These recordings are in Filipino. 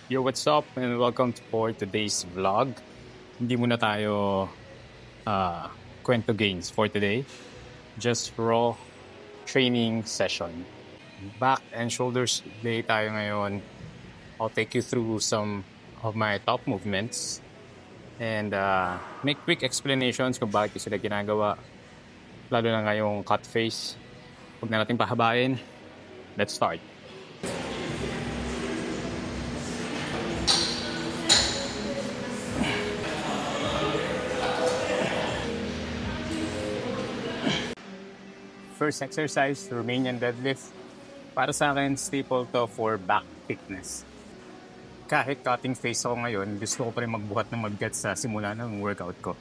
Yo, what's up and welcome for today's vlog. Hindi muna tayo kwento gains for today. Just raw training session. Back and shoulders day tayo ngayon. I'll take you through some of my top movements and make quick explanations kung bakit ko sila ginagawa. Lalo na ngayong cut face. Huwag na natin pahabain. Let's start. First exercise, Romanian deadlift. Para sa akin, staple to for back fitness. Kahit cutting face ako ngayon, gusto ko pa rin magbuhat ng mabigat sa simula ng workout ko.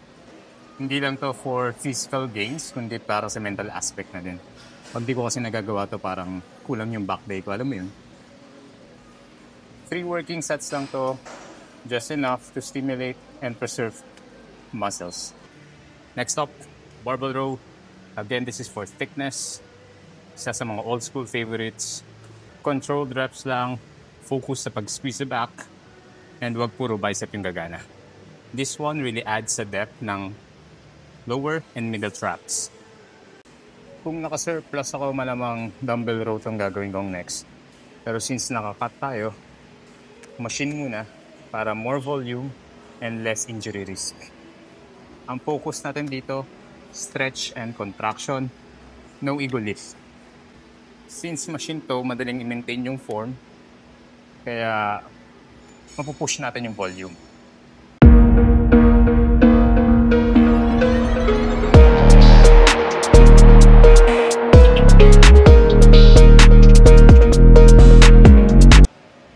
Hindi lang to for physical gains, kundi para sa mental aspect na din. Pag di ko kasi nagagawa to, parang kulang yung back day ko. Alam mo yun? 3 working sets lang to, just enough to stimulate and preserve muscles. Next up, barbell row. Again, this is for thickness. Isa sa mga old school favorites. Controlled reps lang. Focus sa pag-squeeze the back. And wag puro bicep yung gagana. This one really adds sa depth ng lower and middle traps. Kung naka-surplus ako, malamang dumbbell row itong gagawin kong next. Pero since naka-cut tayo, machine muna para more volume and less injury risk. Ang focus natin dito, stretch and contraction, no ego lift. Since machine to, madaling i-maintain yung form, kaya mapupush natin yung volume.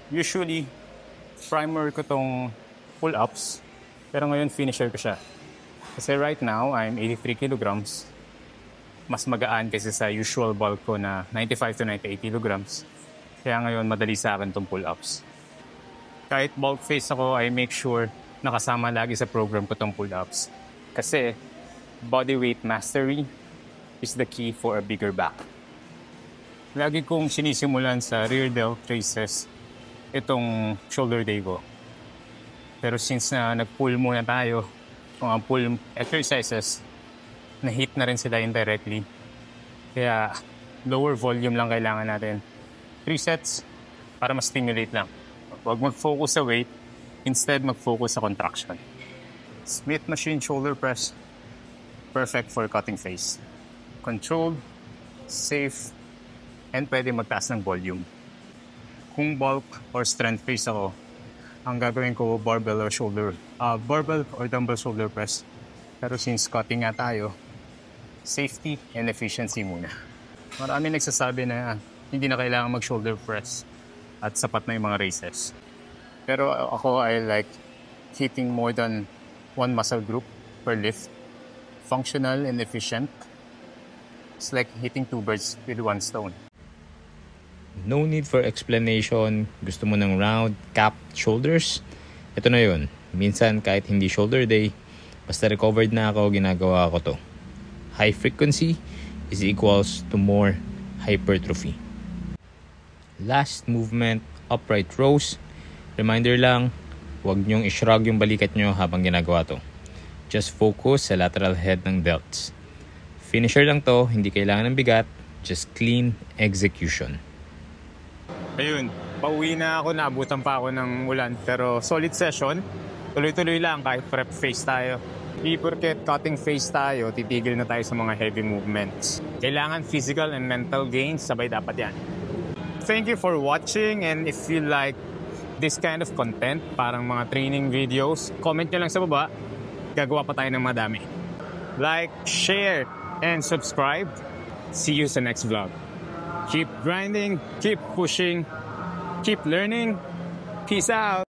Usually, primer ko tong pull-ups, pero ngayon finisher ko siya. Kasi right now, I'm 83 kilograms. Mas magaan kasi sa usual bulk ko na 95 to 98 kilograms. Kaya ngayon, madali sa akin itong pull-ups. Kahit bulk face ako, I make sure nakasama lagi sa program ko itong pull-ups. Kasi body weight mastery is the key for a bigger back. Lagi kong sinisimulan sa rear delt raises itong shoulder day ko. Pero since nag-pull muna tayo, kung ang pull exercises, na-hit na rin sila indirectly. Kaya lower volume lang kailangan natin. 3 sets para ma-stimulate lang. Huwag mag-focus sa weight, instead mag-focus sa contraction. Smith machine shoulder press, perfect for cutting face. Controlled, safe, and pwede magtaas ng volume. Kung bulk or strength face ako, ang gagawin ko barbell or dumbbell shoulder press. Pero since cutting nga tayo, safety and efficiency muna. Marami nagsasabi na hindi na kailangan mag-shoulder press at sapat na yung mga raises. Pero ako, I like hitting more than one muscle group per lift. Functional and efficient. It's like hitting 2 birds with 1 stone. No need for explanation. Gusto mo ng round, capped shoulders? Ito na yun. Minsan kahit hindi shoulder day, basta recovered na ako, ginagawa ko to. High frequency is equals to more hypertrophy. Last movement, upright rows. Reminder lang, huwag nyong i-shrug yung balikat nyo habang ginagawa to. Just focus sa lateral head ng delts. Finisher lang to, hindi kailangan ng bigat, just clean execution. Ayun, pauwi na ako, naabutan pa ako ng ulan. Pero solid session, tuloy-tuloy lang kahit prep face tayo. Di porket cutting face tayo, titigil na tayo sa mga heavy movements. Kailangan physical and mental gains, sabay dapat yan. Thank you for watching, and if you like this kind of content, parang mga training videos, comment nyo lang sa baba, gagawa pa tayo ng madami. Like, share, and subscribe. See you sa next vlog. Keep grinding, keep pushing, keep learning. Peace out.